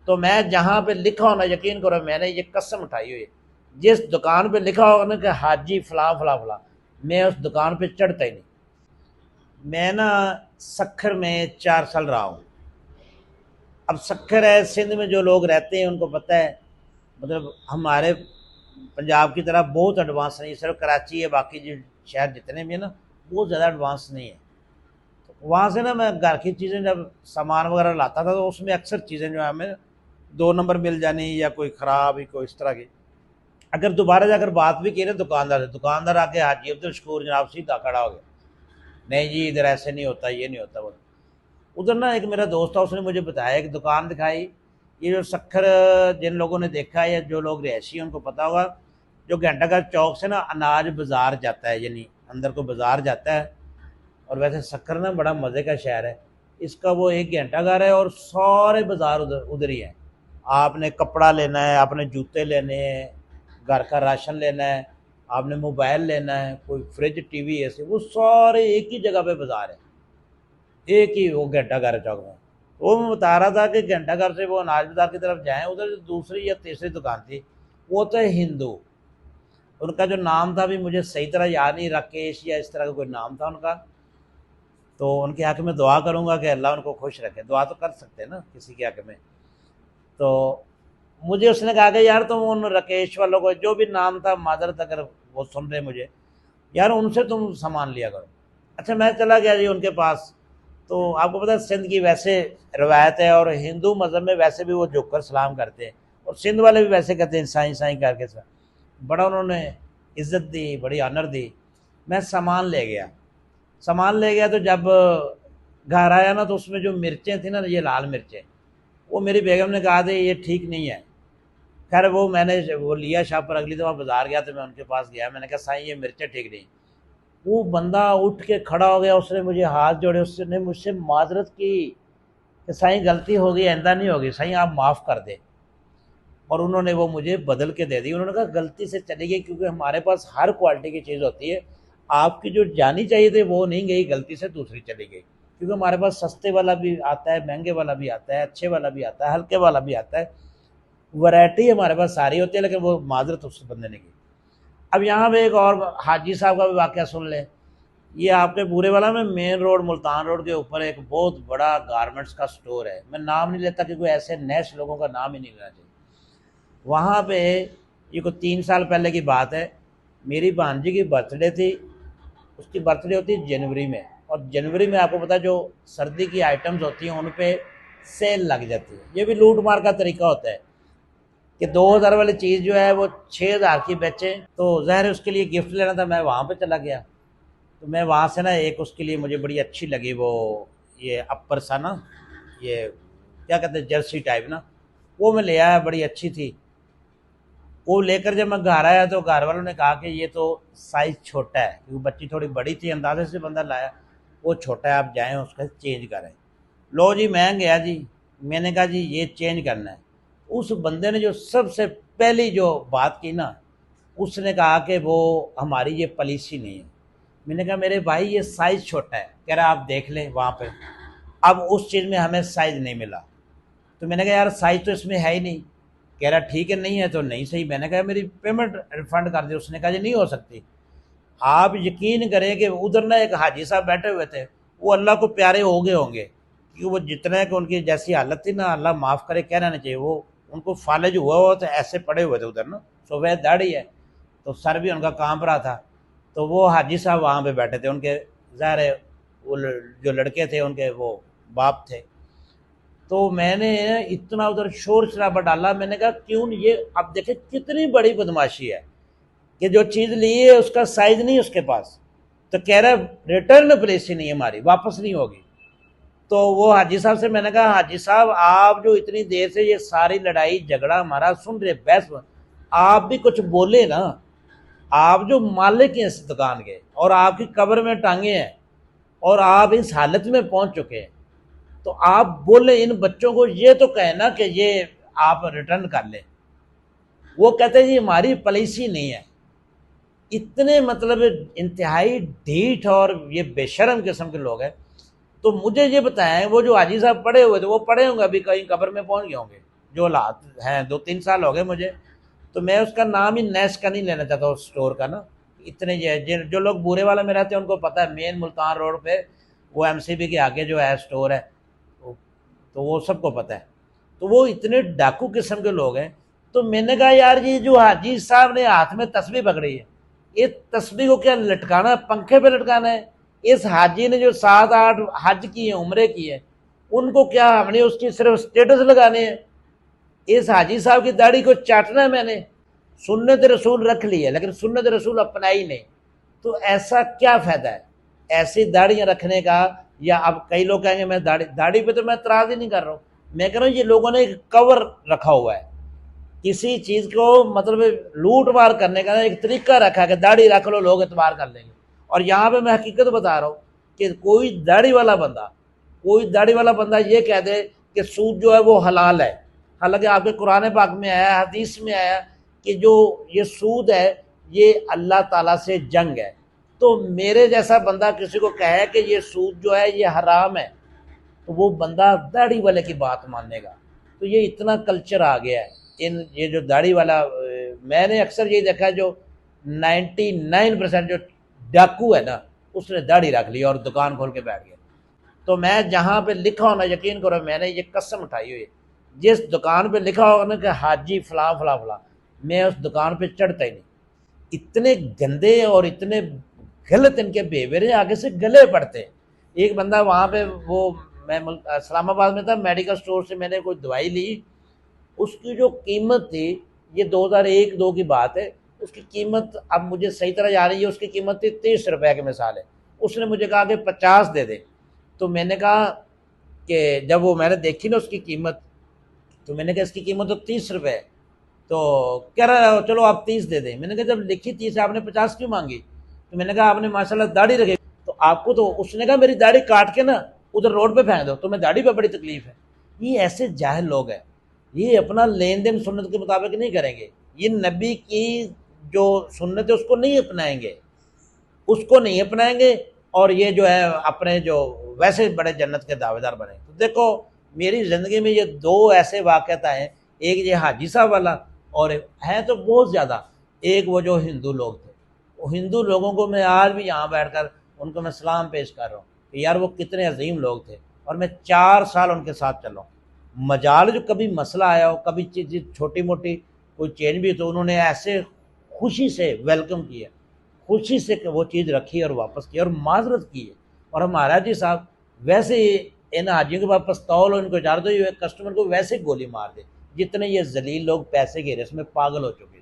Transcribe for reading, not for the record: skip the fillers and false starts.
تو میں جہاں پہ لکھا ہونا، یقین کرو میں نے یہ قسم اٹھائی ہوئی ہے، جس دکان پہ لکھا ہوگا نا کہ حاجی فلاں فلاں فلاں، میں اس دکان پہ چڑھتا ہی نہیں۔ میں نا سکھر میں 4 سال رہا ہوں۔ اب سکھر ہے، سندھ میں جو لوگ رہتے ہیں ان کو پتہ ہے، مطلب ہمارے پنجاب کی طرح بہت ایڈوانس نہیں، صرف کراچی ہے، باقی جو شہر جتنے بھی ہیں نا بہت زیادہ ایڈوانس نہیں ہے۔ تو وہاں سے نا میں گھر کی چیزیں جب سامان وغیرہ لاتا تھا تو اس میں اکثر چیزیں جو ہے ہمیں 2 نمبر مل جانی، یا کوئی خراب ہی کوئی اس طرح کی۔ اگر دوبارہ جا کر بات بھی کی نا دکاندار سے، دکاندار آ کے حاجی عبدالشکور جناب سیدھا کھڑا ہو گیا، نہیں جی ادھر ایسے نہیں ہوتا، یہ نہیں ہوتا وہ۔ ادھر نا ایک میرا دوست تھا، اس نے مجھے بتایا، ایک دکان دکھائی، یہ جو سکھر جن لوگوں نے دیکھا ہے یا جو لوگ رہائشی ہیں ان کو پتا ہوگا، جو گھنٹہ گھر چوک سے نا اناج بازار جاتا ہے، یعنی اندر کو بازار جاتا ہے، اور ویسے سکھر نا بڑا مزے کا شہر ہے، اس کا وہ ایک گھنٹہ گھر ہے اور سارے بازار ادھر ہی ہیں۔ آپ نے کپڑا لینا ہے، آپ نے جوتے لینے ہیں، گھر کا راشن لینا ہے، آپ نے موبائل لینا ہے، کوئی فریج ٹی وی ایسے، وہ سارے ایک ہی جگہ پہ بازار ہے، ایک ہی وہ گھنٹہ گھر چوک میں۔ وہ میں بتا رہا تھا کہ گھنٹہ گھر سے وہ اناج بازار کی طرف جائیں، ادھر دوسری یا تیسری دکان تھی، وہ تو ہندو، ان کا جو نام تھا بھی مجھے صحیح طرح یاد نہیں، راکیش یا اس طرح کا کوئی نام تھا ان کا۔ تو ان کے حق میں دعا کروں گا کہ اللہ ان کو خوش رکھے، دعا تو کر سکتے ہیں نا کسی کے حق میں۔ تو مجھے اس نے کہا کہ یار تم ان راکیش والوں کو، جو بھی نام تھا، معذرت اگر وہ سن رہے مجھے، یار ان سے تم سامان لیا کرو۔ اچھا میں چلا گیا جی ان کے پاس۔ تو آپ کو پتہ ہے سندھ کی ویسے روایت ہے، اور ہندو مذہب میں ویسے بھی وہ جھک کر سلام کرتے ہیں، اور سندھ والے بھی ویسے کہتے ہیں سائیں سائیں کر کے سلام۔ بڑا انہوں نے عزت دی، بڑی آنر دی۔ میں سامان لے گیا، سامان لے گیا تو جب گھر آیا نا تو اس میں جو مرچیں تھیں نا، یہ لال مرچیں، وہ میری بیگم نے کہا تھا یہ ٹھیک نہیں ہے۔ خیر وہ میں نے وہ لیا شاپ پر، اگلی دفعہ بازار گیا تو میں ان کے پاس گیا، میں نے کہا سائیں یہ مرچیں ٹھیک نہیں۔ وہ بندہ اٹھ کے کھڑا ہو گیا، اس نے مجھے ہاتھ جوڑے، اس نے مجھ سے معذرت کی کہ سائیں غلطی ہو گئی، آئندہ نہیں ہوگی، سائیں آپ معاف کر دیں۔ اور انہوں نے وہ مجھے بدل کے دے دی، انہوں نے کہا غلطی سے چلی گئی، کیونکہ ہمارے پاس ہر کوالٹی کی چیز ہوتی ہے، آپ کی جو جانی چاہیے تھی وہ نہیں گئی، غلطی سے دوسری چلی گئی، کیونکہ ہمارے پاس سستے والا بھی آتا ہے، مہنگے والا بھی آتا ہے، اچھے والا بھی آتا ہے، ہلکے والا بھی آتا ہے، ورائٹی ہمارے پاس ساری ہوتی ہے، لیکن وہ معذرت اس بندے نے کی۔ اب یہاں پہ ایک اور حاجی صاحب کا بھی واقعہ سن لیں۔ یہ آپ کے پورے والا میں مین روڈ، ملتان روڈ کے اوپر ایک بہت بڑا گارمنٹس کا سٹور ہے، میں نام نہیں لیتا کیونکہ ایسے نیش لوگوں کا نام ہی نہیں لینا چاہیے۔ وہاں پہ یہ کوئی 3 سال پہلے کی بات ہے، میری بھانجی کی برتھ ڈے تھی، اس کی برتھ ڈے ہوتی ہے جنوری میں، اور جنوری میں آپ کو پتہ جو سردی کی آئٹمز ہوتی ہیں ان پہ سیل لگ جاتی ہے، یہ بھی لوٹ مار کا طریقہ ہوتا ہے کہ 2000 والی چیز جو ہے وہ 6000 کی بیچیں، تو ظاہر اس کے لیے گفٹ لینا تھا، میں وہاں پہ چلا گیا۔ تو میں وہاں سے نا ایک اس کے لیے مجھے بڑی اچھی لگی، وہ یہ اپر سا نا، یہ کیا کہتے ہیں جرسی ٹائپ نا، وہ میں لے آیا، بڑی اچھی تھی۔ وہ لے کر جب میں گھر آیا تو گھر والوں نے کہا کہ یہ تو سائز چھوٹا ہے، کیونکہ بچی تھوڑی بڑی تھی، اندازے سے بندہ لایا، وہ چھوٹا ہے، آپ جائیں اس کا چینج کریں۔ لو جی میں گیا جی، میں نے کہا جی یہ چینج کرنا ہے۔ اس بندے نے جو سب سے پہلی جو بات کی نا، اس نے کہا کہ وہ ہماری یہ پالیسی نہیں ہے۔ میں نے کہا میرے بھائی یہ سائز چھوٹا ہے، کہہ رہا آپ دیکھ لیں وہاں پہ، اب اس چیز میں ہمیں سائز نہیں ملا۔ تو میں نے کہا یار سائز تو اس میں ہے ہی نہیں، کہہ رہا ٹھیک ہے نہیں ہے تو نہیں صحیح۔ میں نے کہا میری پیمنٹ ریفنڈ کر دے، اس نے کہا جی نہیں ہو سکتی۔ آپ یقین کریں کہ ادھر نا ایک حاجی صاحب بیٹھے ہوئے تھے، وہ اللہ کو پیارے ہو گئے ہوں گے، کیونکہ وہ جتنے کہ ان کی جیسی حالت تھی نا، اللہ معاف کرے کہنا نہیں چاہیے، وہ ان کو فالج ہوا ہوا تو ایسے پڑے ہوئے تھے ادھر نا، سفید داڑھی ہے تو سر بھی ان کا کانپ رہا تھا۔ تو وہ حاجی صاحب وہاں پہ بیٹھے تھے، ان کے ظاہر ہے وہ جو لڑکے تھے ان کے وہ باپ تھے۔ تو میں نے اتنا ادھر شور شرابہ ڈالا، میں نے کہا کیوں نہیں، یہ اب دیکھیں کتنی بڑی بدماشی ہے کہ جو چیز لی ہے اس کا سائز نہیں اس کے پاس، تو کہہ رہا ریٹرن پالیسی نہیں ہماری، واپس نہیں ہوگی۔ تو وہ حاجی صاحب سے میں نے کہا حاجی صاحب آپ جو اتنی دیر سے یہ ساری لڑائی جھگڑا ہمارا سن رہے، بحث، آپ بھی کچھ بولے نا، آپ جو مالک ہیں اس دکان کے، اور آپ کی قبر میں ٹانگے ہیں، اور آپ اس حالت میں پہنچ چکے ہیں، تو آپ بولے ان بچوں کو یہ تو کہیں نا کہ یہ آپ ریٹرن کر لیں۔ وہ کہتے ہیں جی ہماری پالیسی نہیں ہے۔ اتنے مطلب انتہائی ڈھیٹ اور یہ بے شرم قسم کے لوگ ہیں۔ تو مجھے یہ بتائیں وہ جو حاجی صاحب پڑے ہوئے تھے، وہ پڑے ہوں گے ابھی کہیں قبر میں پہنچ گئے ہوں گے، جو حالات ہیں 2-3 سال ہو گئے مجھے، تو میں اس کا نام ہی نیس کا نہیں لینا چاہتا اس اسٹور کا نا. اتنے جو لوگ بورے والا میں رہتے ہیں ان کو پتہ ہے مین ملتان روڈ پہ وہ ایم سی بی کے آگے جو ہے اسٹور ہے، تو وہ سب کو پتہ ہے. تو وہ اتنے ڈاکو قسم کے لوگ ہیں. تو میں نے کہا یار یہ جو حاجی صاحب نے ہاتھ میں تسبیح پکڑی ہے، یہ تسبیح کو کیا لٹکانا ہے؟ پنکھے پہ لٹکانا ہے؟ اس حاجی نے جو 7-8 حج کی ہیں، عمرے کی ہیں، ان کو کیا ہم نے اس کی صرف سٹیٹس لگانے ہیں؟ اس حاجی صاحب کی داڑھی کو چاٹنا ہے میں نے؟ سنت رسول رکھ لی ہے لیکن سنت رسول اپنائی نہیں. تو ایسا کیا فائدہ ہے ایسی داڑیاں رکھنے کا؟ یا اب کئی لوگ کہیں گے میں داڑھی پہ تو میں اعتراض ہی نہیں کر رہا ہوں، میں کہہ رہا ہوں یہ لوگوں نے ایک کور رکھا ہوا ہے کسی چیز کو، مطلب لوٹ مار کرنے کا ایک طریقہ رکھا ہے کہ داڑھی رکھ لو لوگ اعتبار کر لیں گے. اور یہاں پہ میں حقیقت بتا رہا ہوں کہ کوئی داڑھی والا بندہ یہ کہہ دے کہ سود جو ہے وہ حلال ہے، حالانکہ آپ کے قرآن پاک میں آیا، حدیث میں آیا کہ جو یہ سود ہے یہ اللہ تعالیٰ سے جنگ ہے. تو میرے جیسا بندہ کسی کو کہے کہ یہ سود جو ہے یہ حرام ہے تو وہ بندہ داڑھی والے کی بات مانے گا. تو یہ اتنا کلچر آ گیا ہے یہ جو داڑھی والا، میں نے اکثر یہی دیکھا جو 99% جو ڈاکو ہے نا اس نے داڑھی رکھ لی اور دکان کھول کے بیٹھ گیا. تو میں جہاں پہ لکھا ہونا، یقین کرو میں نے یہ قسم اٹھائی ہوئی ہے، جس دکان پہ لکھا ہوگا نا کہ حاجی فلاں فلاں فلاں، میں اس دکان پہ چڑھتا ہی نہیں. اتنے گندے اور اتنے غلط ان کے بیہیویئر ہیں، آگے سے گلے پڑتے ہیں. ایک بندہ وہاں پہ وہ، میں اسلام آباد میں تھا، میڈیکل سٹور سے میں نے کوئی دوائی لی، اس کی جو قیمت تھی، یہ 2001-2 کی بات ہے، اس کی قیمت اب مجھے صحیح طرح یاد ہے، اس کی قیمت تھی 30 روپے کی مثال ہے. اس نے مجھے کہا کہ 50 دے دے. تو میں نے کہا کہ جب وہ میں نے دیکھی نا اس کی قیمت، تو میں نے کہا اس کی قیمت تو 30 روپے ہے. تو کہہ رہا چلو آپ 30 دے دیں. میں نے کہا جب لکھی 30 آپ نے 50 کیوں مانگی؟ تو میں نے کہا آپ نے ماشاءاللہ داڑھی رکھی تو آپ کو، تو اس نے کہا میری داڑھی کاٹ کے نا ادھر روڈ پہ پھینک دو. تو میں داڑھی پہ بڑی تکلیف ہے. یہ ایسے جاہل لوگ ہیں، یہ اپنا لین دین سنت کے مطابق نہیں کریں گے، یہ نبی کی جو سنت ہے اس کو نہیں اپنائیں گے، اور یہ جو ہے اپنے جو ویسے بڑے جنت کے دعوے دار بنے. تو دیکھو میری زندگی میں یہ 2 ایسے واقعات ہیں، ایک یہ حاجی صاحب والا، اور ہے تو بہت زیادہ، ایک وہ جو ہندو لوگ تھے. وہ ہندو لوگوں کو میں آج بھی یہاں بیٹھ کر ان کو میں سلام پیش کر رہا ہوں کہ یار وہ کتنے عظیم لوگ تھے، اور میں 4 سال ان کے ساتھ چلا ہوں. مجال جو کبھی مسئلہ آیا ہو، کبھی چیز چھوٹی موٹی کوئی چینج بھی تو انہوں نے ایسے خوشی سے ویلکم کیا، خوشی سے کہ وہ چیز رکھی اور واپس کی اور معذرت کی ہے. اور ہمارا جی صاحب ویسے ہی ان حاجیوں کے پاس پستول ان کو اجازت ہوئی ہے، کسٹمر کو ویسے گولی مار دے، جتنے یہ ذلیل لوگ پیسے کے رس میں پاگل ہو چکے.